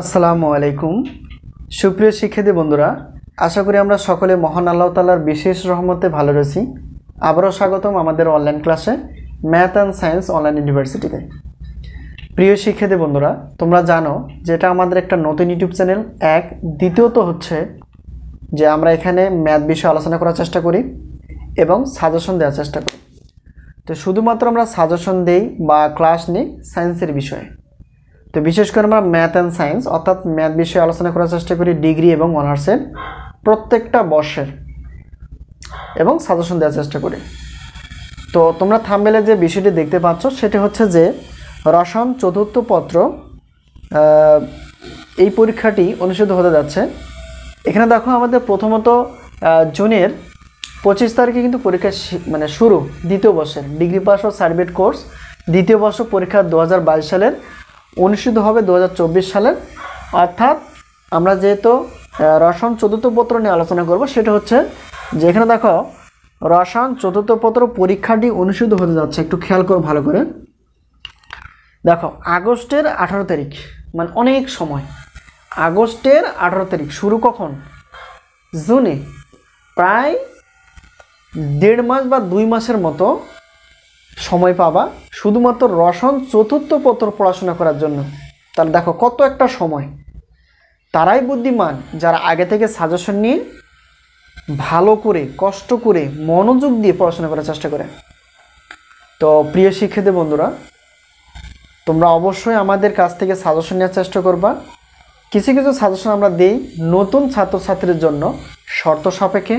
আসসালামু আলাইকুম সুপ্রিয় শিক্ষার্থী বন্ধুরা, আশা করি আমরা সকলে মহান আল্লাহ তাআলার বিশেষ রহমতে ভালো রয়েছি। আবারও স্বাগতম আমাদের অনলাইন ক্লাসে ম্যাথ অ্যান্ড সায়েন্স অনলাইন ইউনিভার্সিটিতে। প্রিয় শিক্ষার্থী বন্ধুরা, তোমরা জানো যেটা আমাদের একটা নতুন ইউটিউব চ্যানেল। দ্বিতীয়ত হচ্ছে যে আমরা এখানে ম্যাথ বিষয়ে আলোচনা করার চেষ্টা করি এবং সাজেশন দেওয়ার চেষ্টা করি। তো শুধুমাত্র আমরা সাজেশন দেই বা ক্লাস নিই সায়েন্সের বিষয়ে। তো বিশেষ করে আমরা ম্যাথ অ্যান্ড সায়েন্স অর্থাৎ ম্যাথ বিষয়ে আলোচনা করার চেষ্টা করি ডিগ্রি এবং অনার্সের প্রত্যেকটা বর্ষের এবং সাজেশন দেওয়ার চেষ্টা করি। তো তোমরা থাম্বনেলে যে বিষয়টি দেখতে পাচ্ছ সেটি হচ্ছে যে রসায়ন চতুর্থ পত্র এই পরীক্ষাটি অনুষ্ঠিত হতে যাচ্ছে। এখানে দেখো আমাদের প্রথমত জুনের 25 তারিখে কিন্তু পরীক্ষা শুরু দ্বিতীয় বর্ষের ডিগ্রি পাস ও সার্টিফিকেট কোর্স দ্বিতীয় বর্ষ পরীক্ষা 2022 সালের অনুষ্ঠিত হবে 2024 সালের। অর্থাৎ আমরা যেহেতু রসায়ন চতুর্থ পত্র নিয়ে আলোচনা করব, সেটা হচ্ছে যে এখানে দেখো রসায়ন চতুর্থ পত্র পরীক্ষাটি অনুষ্ঠিত হতে যাচ্ছে। একটু খেয়াল করো ভালো করে দেখো, আগস্টের 18 তারিখ, মানে অনেক সময়। আগস্টের 18 তারিখ শুরু কখন? জুনে, প্রায় 1.5 মাস বা 2 মাসের মতো সময় পাবা শুধুমাত্র রসায়ন চতুর্থ পত্র পড়াশোনা করার জন্য। তাহলে দেখো কত একটা সময়। তারাই বুদ্ধিমান যারা আগে থেকে সাজেশন নিয়ে ভালো করে কষ্ট করে মনোযোগ দিয়ে পড়াশোনা করার চেষ্টা করে। তো প্রিয় শিক্ষার্থী বন্ধুরা, তোমরা অবশ্যই আমাদের কাছ থেকে সাজেশন নেওয়ার চেষ্টা করবা। কিছু কিছু সাজেশন আমরা দিই নতুন ছাত্রছাত্রীর জন্য শর্ত সাপেক্ষে।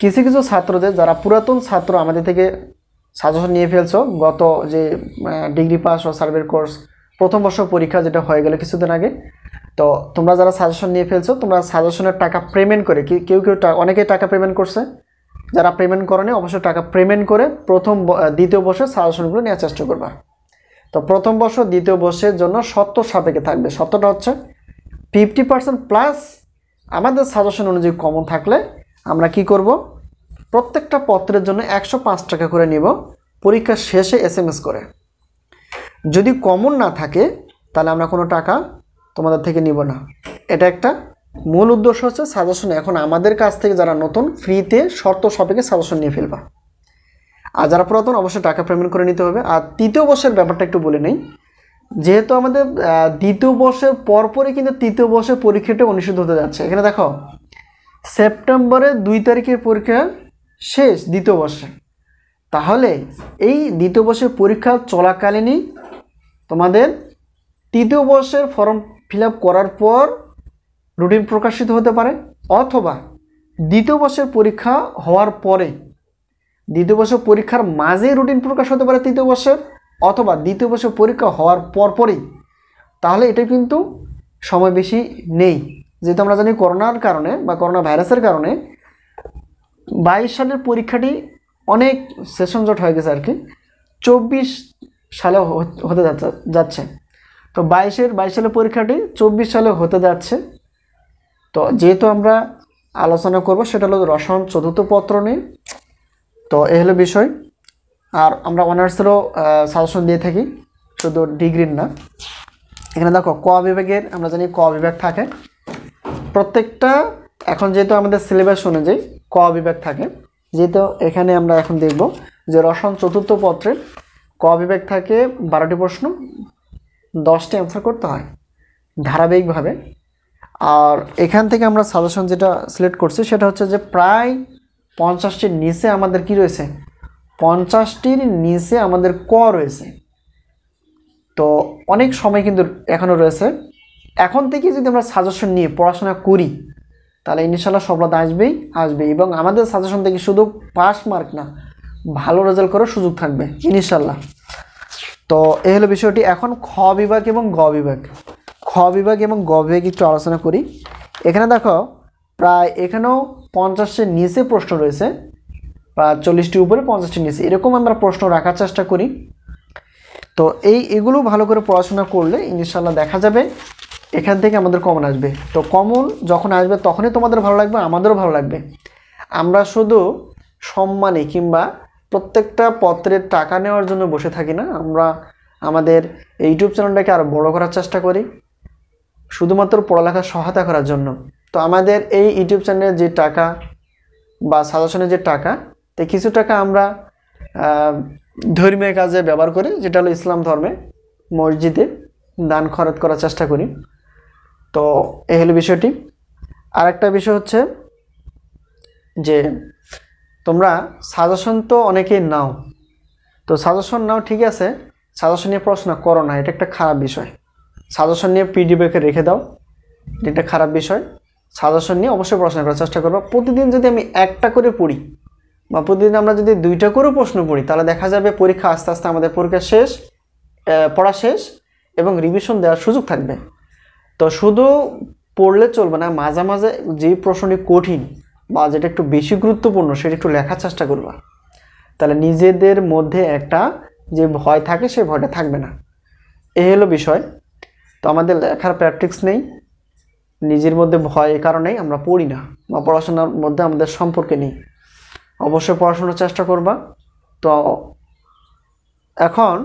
কিছু কিছু ছাত্রদের যারা পুরাতন ছাত্র আমাদের থেকে সাজেশন নিয়ে ফেলছো, গত যে ডিগ্রি পাস ও সার্টিফিকেট কোর্স প্রথম বর্ষ পরীক্ষা যেটা হয়ে গেল কিছুদিন আগে, তো তোমরা যারা সাজেশন নিয়ে ফেলছো তোমরা সাজেশনের টাকা পেমেন্ট করে, কেউ অনেকেই টাকা পেমেন্ট করছে, যারা পেমেন্ট করেনি অবশ্যই টাকা পেমেন্ট করে দ্বিতীয় বর্ষের সাজেশনগুলো নেওয়ার চেষ্টা করবা। তো প্রথম বর্ষ দ্বিতীয় বর্ষের জন্য শর্ত সাপেক্ষে থাকবে। শর্তটা হচ্ছে 50% প্লাস আমাদের সাজেশন অনুযায়ী কমন থাকলে আমরা কি করব, প্রত্যেকটা পত্রের জন্য 105 টাকা করে নিব পরীক্ষার শেষে SMS করে। যদি কমন না থাকে তাহলে আমরা কোনো টাকা তোমাদের থেকে নিব না। এটা একটা মূল উদ্দেশ্য হচ্ছে সাজেশন এখন আমাদের কাছ থেকে যারা নতুন ফ্রিতে শর্ত সাপেক্ষে সাজেশন নিয়ে ফেলবা। আর যারা পুরাতন অবশ্যই টাকা পেমেন্ট করে নিতে হবে। আর তৃতীয় বর্ষের ব্যাপারটা একটু বলে নেই, যেহেতু আমাদের দ্বিতীয় বর্ষের পরপরই কিন্তু তৃতীয় বর্ষের পরীক্ষাটা অনুষ্ঠিত হতে যাচ্ছে। এখানে দেখো সেপ্টেম্বরের 2 তারিখের পরীক্ষা শেষ দ্বিতীয় বর্ষে। তাহলে এই দ্বিতীয় বর্ষের পরীক্ষা চলাকালীনই তোমাদের তৃতীয় বর্ষের ফর্ম ফিল আপ করার পর রুটিন প্রকাশিত হতে পারে, অথবা দ্বিতীয় বর্ষের পরীক্ষা হওয়ার পরে দ্বিতীয় বর্ষের পরীক্ষার মাঝে রুটিন প্রকাশ হতে পারে তৃতীয় বর্ষের, অথবা দ্বিতীয় বর্ষের পরীক্ষা হওয়ার পরপরই। তাহলে এটা কিন্তু সময় বেশি নেই, যেহেতু আমরা জানি করোনার কারণে বা করোনা ভাইরাসের কারণে 22 সালের পরীক্ষাটি অনেক সেশন জট হয়ে গেছে আর কি, 24 সালে হতে যাচ্ছে। তো 22 সালের পরীক্ষাটি 24 সালে হতে যাচ্ছে। তো যেহেতু আমরা আলোচনা করব সেটা হলো রসায়ন চতুর্থ পত্র নিয়ে। তো এই হলো বিষয়। আর আমরা অনার্সেরও সাজেশন দিয়ে থাকি, শুধু ডিগ্রির না। এখানে দেখো ক বিভাগের আমরা জানি ক বিভাগ থাকে প্রত্যেকটা। এখন যেহেতু আমাদের সিলেবাস অনুযায়ী ক বিভাগ থাকে, যেহেতু এখানে আমরা এখন দেখব যে রসায়ন চতুর্থ পত্রের ক বিভাগ থাকে 12টি প্রশ্ন, 10টি অ্যান্সার করতে হয় ধারাবাহিকভাবে। আর এখান থেকে আমরা সাজেশন যেটা সিলেক্ট করছি সেটা হচ্ছে যে প্রায় 50টির নিচে আমাদের কি রয়েছে, 50টির নিচে আমাদের ক রয়েছে। তো অনেক সময় কিন্তু এখনও রয়েছে। এখন থেকে যদি আমরা সাজেশন নিয়ে পড়াশোনা করি তাহলে ইনশাল্লাহ সফলতা আসবে এবং আমাদের সাজেশন থেকে শুধু পাস মার্ক না, ভালো রেজাল্ট করার সুযোগ থাকবে ইনশাল্লাহ। তো এই হলো বিষয়টি। এখন খ বিভাগ এবং গ বিভাগ একটু আলোচনা করি। এখানে দেখো প্রায় এখানেও 50টির নিচে প্রশ্ন রয়েছে, প্রায় 40টির উপরে 50টির নিচে, এরকম আমরা প্রশ্ন রাখার চেষ্টা করি। তো এগুলো ভালো করে পড়াশোনা করলে ইনশাল্লাহ দেখা যাবে এখান থেকে আমাদের কমন আসবে। তো কমন যখন আসবে তখনই তোমাদের ভালো লাগবে, আমাদেরও ভালো লাগবে। আমরা শুধু সম্মানে কিংবা প্রত্যেকটা পত্রের টাকা নেওয়ার জন্য বসে থাকি না, আমরা আমাদের ইউটিউব চ্যানেলটাকে আরও বড় করার চেষ্টা করি। শুধুমাত্র পড়ালেখার সহায়তা করার জন্য। তো আমাদের এই ইউটিউব চ্যানেলের যে টাকা বা সাজেশনের যে টাকা, তো কিছু টাকা আমরা ধর্মীয় কাজে ব্যবহার করি, যেটা হলো ইসলাম ধর্মে মসজিদে দান খরচ করার চেষ্টা করি। তো এই হলো বিষয়টি। আরেকটা বিষয় হচ্ছে যে তোমরা সাজেশন তো অনেকেই নাও, তো সাজেশন নাও ঠিক আছে, সাজেশন নিয়ে পড়াশোনা করো না, এটা একটা খারাপ বিষয়। সাজেশন নিয়ে পিডিএফে রেখে দাও, এটা একটা খারাপ বিষয়। সাজেশন নিয়ে অবশ্যই পড়াশোনা করার চেষ্টা করবো। প্রতিদিন যদি আমি একটা করে পড়ি বা প্রতিদিন আমরা যদি দুইটা করে প্রশ্ন পড়ি, তাহলে দেখা যাবে পরীক্ষা আস্তে আস্তে আমাদের পরীক্ষা শেষ, পড়া শেষ এবং রিভিশন দেওয়ার সুযোগ থাকবে। তো শুধু পড়লে চলবে না, মাঝে মাঝে যে প্রশ্নটি কঠিন বা যেটা একটু বেশি গুরুত্বপূর্ণ সেটা একটু লেখার চেষ্টা করবা, তাহলে নিজেদের মধ্যে একটা যে ভয় থাকে সেই ভয়টা থাকবে না। এই হলো বিষয়। তো আমাদের লেখার প্র্যাকটিস নেই, নিজের মধ্যে ভয়, এই কারণেই আমরা পড়ি না বা পড়াশোনার মধ্যে আমাদের সম্পর্কে নেই। অবশ্যই পড়াশোনার চেষ্টা করবা। তো এখন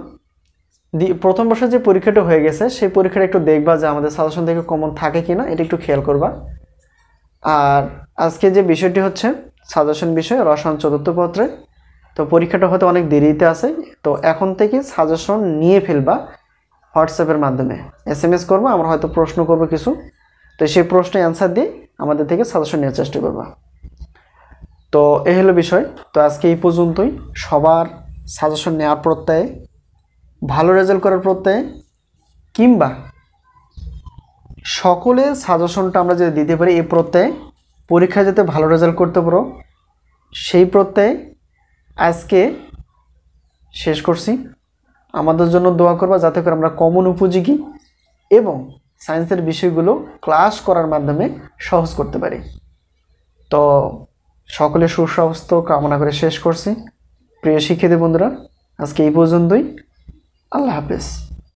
প্রথম বর্ষে যে পরীক্ষাটা হয়ে গেছে সেই পরীক্ষাটা একটু দেখবা যে আমাদের সাজেশন থেকে কমন থাকে কিনা, এটা একটু খেয়াল করবা। আর আজকে যে বিষয়টি হচ্ছে সাজেশন বিষয় রসায়ন চতুর্থ পত্রে, তো পরীক্ষাটা হয়তো অনেক দেরিতে আছে, তো এখন থেকে সাজেশন নিয়ে ফেলবা। হোয়াটসঅ্যাপের মাধ্যমে SMS করবো, আমরা হয়তো প্রশ্ন করবো কিছু, তো সেই প্রশ্নের অ্যান্সার দিয়ে আমাদের থেকে সাজেশন নেওয়ার চেষ্টা করবা। তো এই হলো বিষয়। তো আজকে এই পর্যন্তই। সবার সাজেশন নেওয়ার প্রত্যয়ে, ভালো রেজাল্ট করার প্রত্যয়ে, কিংবা সকলের সাজেশনটা আমরা যদি দিতে পারি এই প্রত্যয়ে পরীক্ষায় যাতে ভালো রেজাল্ট করতে পারো, সেই প্রত্যয়ে আজকে শেষ করছি। আমাদের জন্য দোয়া করবা যাতে করে আমরা কমন উপযোগী এবং সায়েন্সের বিষয়গুলো ক্লাস করার মাধ্যমে সহজ করতে পারি। তো সকলের সুস্বাস্থ্য কামনা করে শেষ করছি। প্রিয় শিক্ষার্থী বন্ধুরা, আজকে এই পর্যন্তই। আল্লাহ হাফেজ।